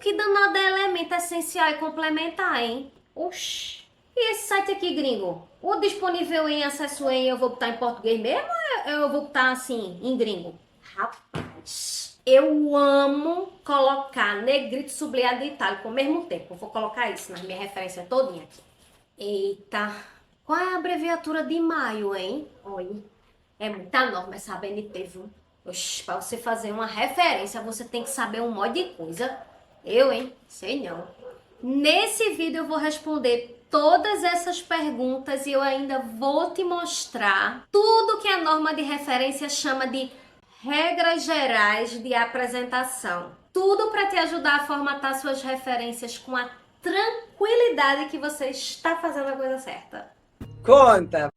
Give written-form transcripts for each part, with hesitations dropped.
que danado é elemento essencial e complementar, hein? Oxi. E esse site aqui, gringo? O disponível em acesso em eu vou botar em português mesmo ou eu vou botar assim, em gringo? Rapaz, eu amo colocar negrito sublinhado e itálico ao mesmo tempo. Eu vou colocar isso na minha referência todinha aqui. Eita, qual é a abreviatura de maio, hein? Olha, é muita norma essa ABNT, viu? Oxi, pra você fazer uma referência, você tem que saber um monte de coisa. Eu, hein? Sei não. Nesse vídeo eu vou responder todas essas perguntas e eu ainda vou te mostrar tudo que a norma de referência chama de regras gerais de apresentação. Tudo para te ajudar a formatar suas referências com a tranquilidade que você está fazendo a coisa certa. Conta!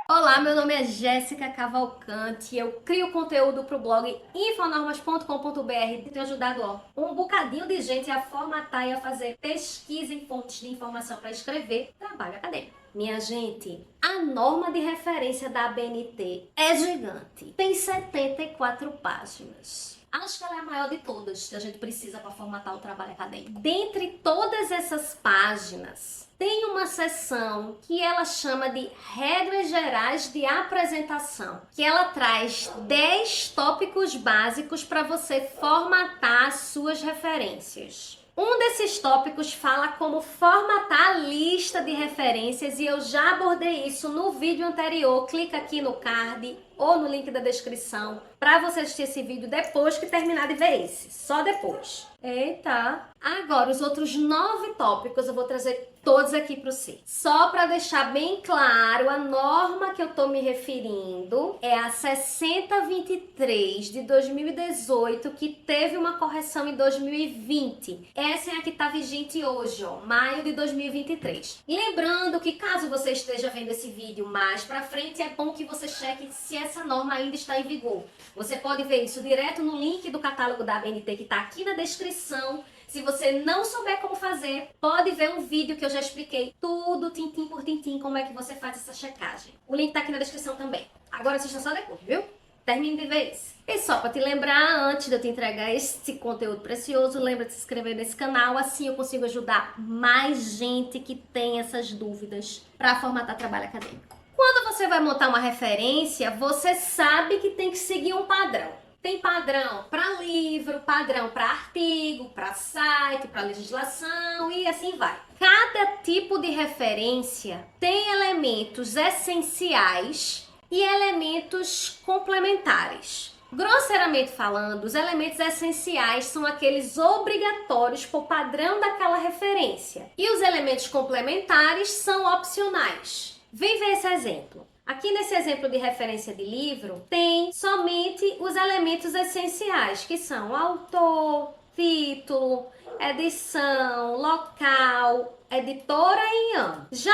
Olá, meu nome é Jéssica Cavalcante e eu crio conteúdo para o blog infonormas.com.br e tenho ajudado um bocadinho de gente a formatar e a fazer pesquisa em fontes de informação para escrever trabalho acadêmico. Minha gente, a norma de referência da ABNT é gigante, tem 74 páginas. Acho que ela é a maior de todas que a gente precisa para formatar o trabalho acadêmico. Dentre todas essas páginas, tem uma seção que ela chama de regras gerais de apresentação, que ela traz 10 tópicos básicos para você formatar as suas referências. Um desses tópicos fala como formatar a lista de referências e eu já abordei isso no vídeo anterior. Clica aqui no card ou no link da descrição para você assistir esse vídeo depois que terminar de ver esse. Só depois. Eita! Agora, os outros 9 tópicos eu vou trazer todos aqui para você. Só para deixar bem claro, a norma que eu tô me referindo é a 6023 de 2018, que teve uma correção em 2020. Essa é a que tá vigente hoje, ó, maio de 2023. Lembrando que caso você esteja vendo esse vídeo mais para frente, é bom que você cheque se essa norma ainda está em vigor. Você pode ver isso direto no link do catálogo da ABNT que tá aqui na descrição. Se você não souber como fazer, pode ver um vídeo que eu já expliquei tudo, tintim por tintim, como é que você faz essa checagem. O link tá aqui na descrição também. Agora assista só depois, viu? Termine de ver isso. E só para te lembrar, antes de eu te entregar esse conteúdo precioso, lembra de se inscrever nesse canal, assim eu consigo ajudar mais gente que tem essas dúvidas para formatar trabalho acadêmico. Quando você vai montar uma referência, você sabe que tem que seguir um padrão. Tem padrão para livro, padrão para artigo, para site, para legislação e assim vai. Cada tipo de referência tem elementos essenciais e elementos complementares. Grosseiramente falando, os elementos essenciais são aqueles obrigatórios por padrão daquela referência. E os elementos complementares são opcionais. Vem ver esse exemplo. Aqui nesse exemplo de referência de livro, tem somente os elementos essenciais, que são autor, título, edição, local, editora e ano. Já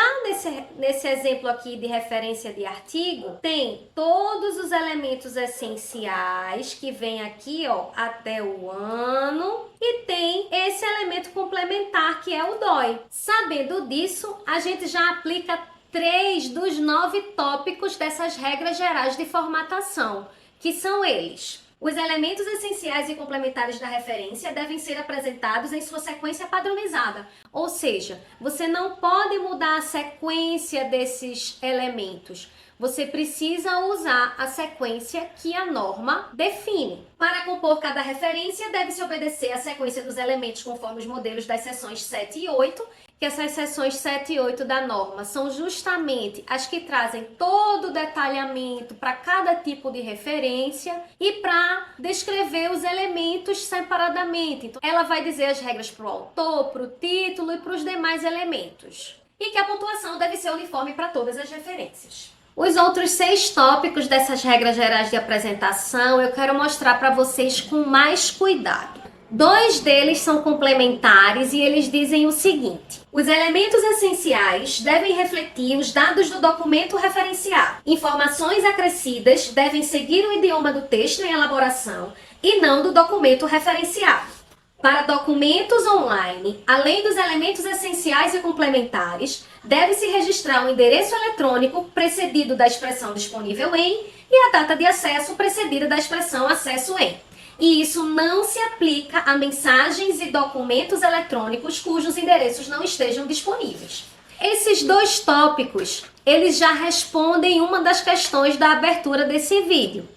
nesse exemplo aqui de referência de artigo, tem todos os elementos essenciais, que vem aqui, ó, até o ano, e tem esse elemento complementar, que é o DOI. Sabendo disso, a gente já aplica 3 dos 9 tópicos dessas regras gerais de formatação, que são eles. Os elementos essenciais e complementares da referência devem ser apresentados em sua sequência padronizada, ou seja, você não pode mudar a sequência desses elementos. Você precisa usar a sequência que a norma define. Para compor cada referência, deve-se obedecer a sequência dos elementos conforme os modelos das seções 7 e 8, que essas seções 7 e 8 da norma são justamente as que trazem todo o detalhamento para cada tipo de referência e para descrever os elementos separadamente. Então, ela vai dizer as regras para o autor, para o título e para os demais elementos. E que a pontuação deve ser uniforme para todas as referências. Os outros 6 tópicos dessas regras gerais de apresentação eu quero mostrar para vocês com mais cuidado. 2 deles são complementares e eles dizem o seguinte: os elementos essenciais devem refletir os dados do documento referenciado. Informações acrescidas devem seguir o idioma do texto em elaboração e não do documento referenciado. Para documentos online, além dos elementos essenciais e complementares, deve-se registrar um endereço eletrônico precedido da expressão disponível em e a data de acesso precedida da expressão acesso em. E isso não se aplica a mensagens e documentos eletrônicos cujos endereços não estejam disponíveis. Esses dois tópicos, eles já respondem uma das questões da abertura desse vídeo.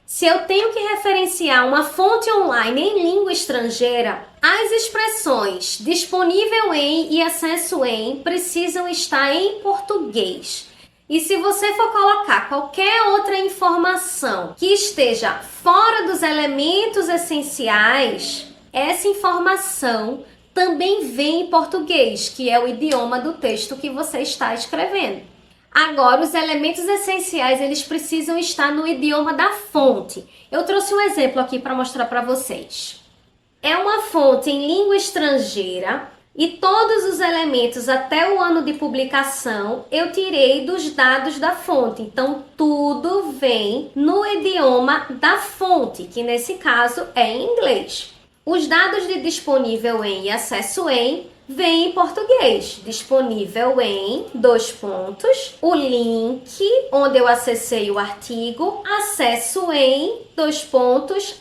Se eu tenho que referenciar uma fonte online em língua estrangeira, as expressões disponível em e acesso em precisam estar em português. E se você for colocar qualquer outra informação que esteja fora dos elementos essenciais, essa informação também vem em português, que é o idioma do texto que você está escrevendo. Agora, os elementos essenciais, eles precisam estar no idioma da fonte. Eu trouxe um exemplo aqui para mostrar para vocês. É uma fonte em língua estrangeira e todos os elementos até o ano de publicação eu tirei dos dados da fonte. Então, tudo vem no idioma da fonte, que nesse caso é em inglês. Os dados de disponível em e acesso em vem em português, disponível em, o link onde eu acessei o artigo, acesso em,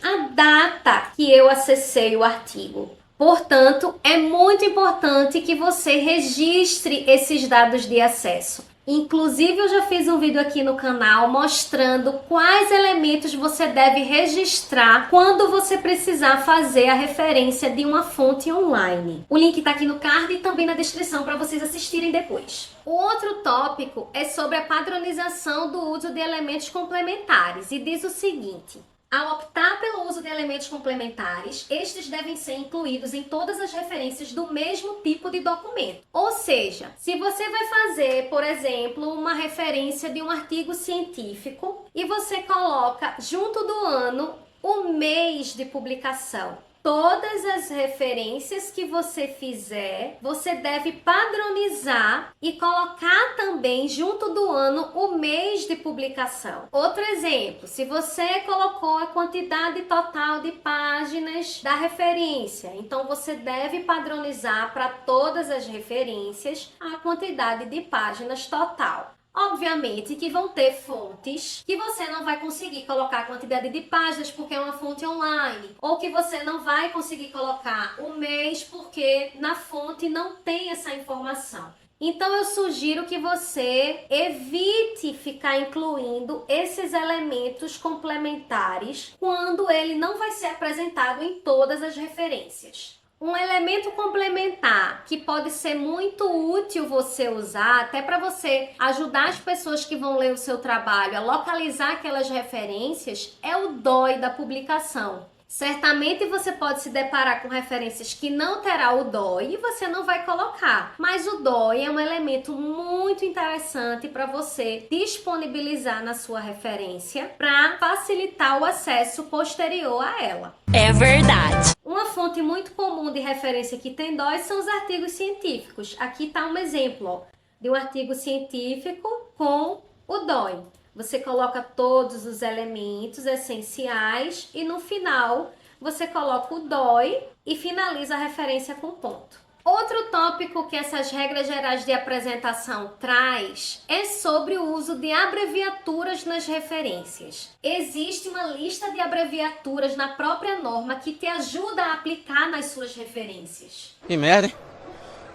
a data que eu acessei o artigo. Portanto, é muito importante que você registre esses dados de acesso. Inclusive, eu já fiz um vídeo aqui no canal mostrando quais elementos você deve registrar quando você precisar fazer a referência de uma fonte online. O link está aqui no card e também na descrição para vocês assistirem depois. O outro tópico é sobre a padronização do uso de elementos complementares e diz o seguinte: ao optar pelo uso de elementos complementares, estes devem ser incluídos em todas as referências do mesmo tipo de documento. Ou seja, se você vai fazer, por exemplo, uma referência de um artigo científico e você coloca junto do ano o mês de publicação, todas as referências que você fizer, você deve padronizar e colocar também junto do ano o mês de publicação. Outro exemplo, se você colocou a quantidade total de páginas da referência, então você deve padronizar para todas as referências a quantidade de páginas total. Obviamente que vão ter fontes que você não vai conseguir colocar a quantidade de páginas porque é uma fonte online, ou que você não vai conseguir colocar o mês porque na fonte não tem essa informação. Então eu sugiro que você evite ficar incluindo esses elementos complementares quando ele não vai ser apresentado em todas as referências. Um elemento complementar que pode ser muito útil você usar, até para você ajudar as pessoas que vão ler o seu trabalho a localizar aquelas referências, é o DOI da publicação. Certamente você pode se deparar com referências que não terá o DOI e você não vai colocar. Mas o DOI é um elemento muito interessante para você disponibilizar na sua referência para facilitar o acesso posterior a ela. É verdade. Uma fonte muito comum de referência que tem DOI são os artigos científicos. Aqui está um exemplo, ó, de um artigo científico com o DOI. Você coloca todos os elementos essenciais e no final você coloca o DOI e finaliza a referência com ponto. Outro tópico que essas regras gerais de apresentação traz é sobre o uso de abreviaturas nas referências. Existe uma lista de abreviaturas na própria norma que te ajuda a aplicar nas suas referências. Que merda, hein?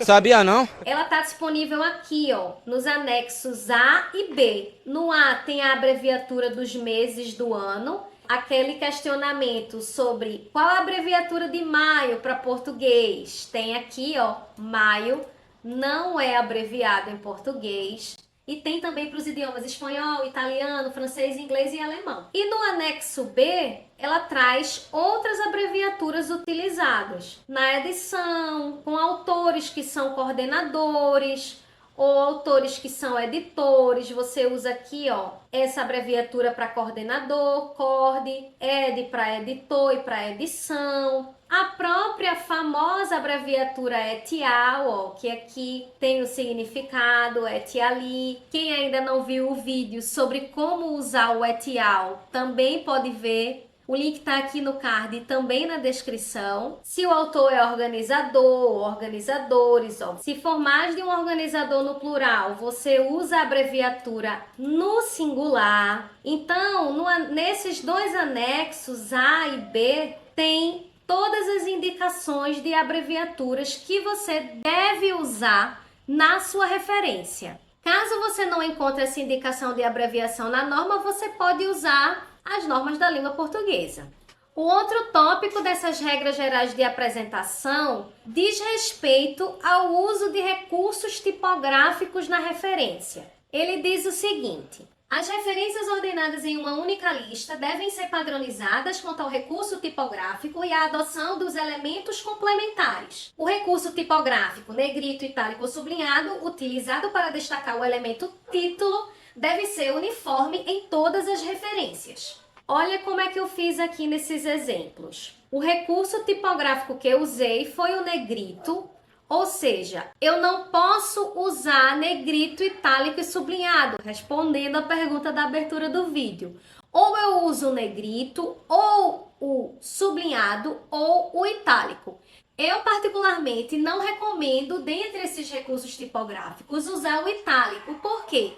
Sabia não? Ela está disponível aqui, ó, nos anexos A e B. No A tem a abreviatura dos meses do ano, aquele questionamento sobre qual a abreviatura de maio para português. Tem aqui, ó, maio não é abreviado em português. E tem também para os idiomas espanhol, italiano, francês, inglês e alemão. E no anexo B, ela traz outras abreviaturas utilizadas na edição, com autores que são coordenadores ou autores que são editores. Você usa aqui, ó, essa abreviatura para coordenador, CORD, ED para editor e para edição. A própria famosa abreviatura ETIAL, ó, que aqui tem o significado ETIALI. Quem ainda não viu o vídeo sobre como usar o ETIAL também pode ver O link está aqui no card e também na descrição. Se o autor é organizador, organizadores, ó. Se for mais de um organizador no plural, você usa a abreviatura no singular. Então, nesses dois anexos A e B, tem todas as indicações de abreviaturas que você deve usar na sua referência. Caso você não encontre essa indicação de abreviação na norma, você pode usar as normas da língua portuguesa. O outro tópico dessas regras gerais de apresentação diz respeito ao uso de recursos tipográficos na referência. Ele diz o seguinte: as referências ordenadas em uma única lista devem ser padronizadas quanto ao recurso tipográfico e à adoção dos elementos complementares. O recurso tipográfico, negrito, itálico ou sublinhado, utilizado para destacar o elemento título, deve ser uniforme em todas as referências. Olha como é que eu fiz aqui nesses exemplos. O recurso tipográfico que eu usei foi o negrito, ou seja, eu não posso usar negrito, itálico e sublinhado, respondendo a pergunta da abertura do vídeo. Ou eu uso o negrito, ou o sublinhado, ou o itálico. Eu, particularmente, não recomendo, dentre esses recursos tipográficos, usar o itálico. Por quê?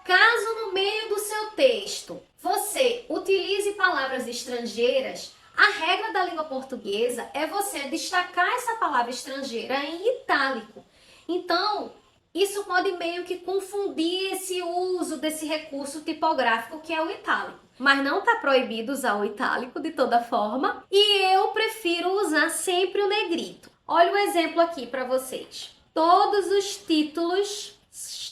Caso no meio do seu texto você utilize palavras estrangeiras, a regra da língua portuguesa é você destacar essa palavra estrangeira em itálico. Então, isso pode meio que confundir esse uso desse recurso tipográfico que é o itálico. Mas não está proibido usar o itálico de toda forma. E eu prefiro usar sempre o negrito. Olha o exemplo aqui para vocês. Todos os títulos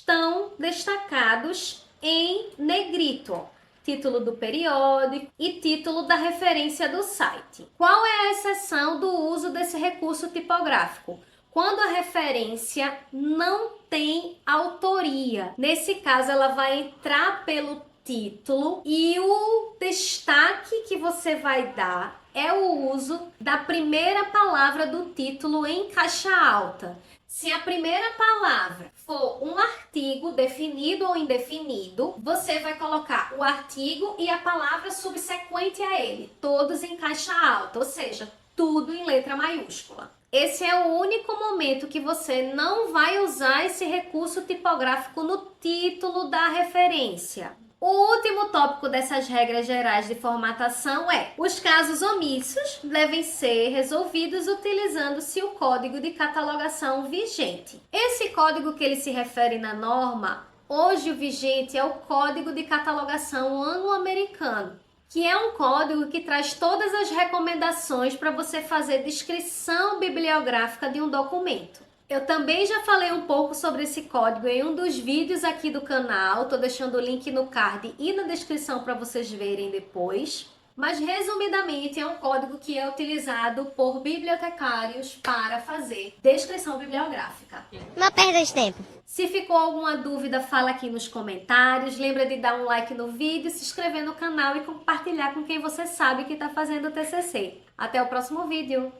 estão destacados em negrito, ó. Título do periódico e título da referência do site. Qual é a exceção do uso desse recurso tipográfico? Quando a referência não tem autoria. Nesse caso, ela vai entrar pelo título e o destaque que você vai dar é o uso da primeira palavra do título em caixa alta. Se a primeira palavra for um artigo definido ou indefinido, você vai colocar o artigo e a palavra subsequente a ele, todos em caixa alta, ou seja, tudo em letra maiúscula. Esse é o único momento que você não vai usar esse recurso tipográfico no título da referência. O último tópico dessas regras gerais de formatação é: os casos omissos devem ser resolvidos utilizando-se o código de catalogação vigente. Esse código que ele se refere na norma, hoje o vigente é o Código de Catalogação Anglo-Americano, que é um código que traz todas as recomendações para você fazer descrição bibliográfica de um documento. Eu também já falei um pouco sobre esse código em um dos vídeos aqui do canal, tô deixando o link no card e na descrição para vocês verem depois. Mas resumidamente é um código que é utilizado por bibliotecários para fazer descrição bibliográfica. Não perda de tempo. Se ficou alguma dúvida, fala aqui nos comentários. Lembra de dar um like no vídeo, se inscrever no canal e compartilhar com quem você sabe que está fazendo o TCC. Até o próximo vídeo.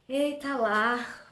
Eita lá!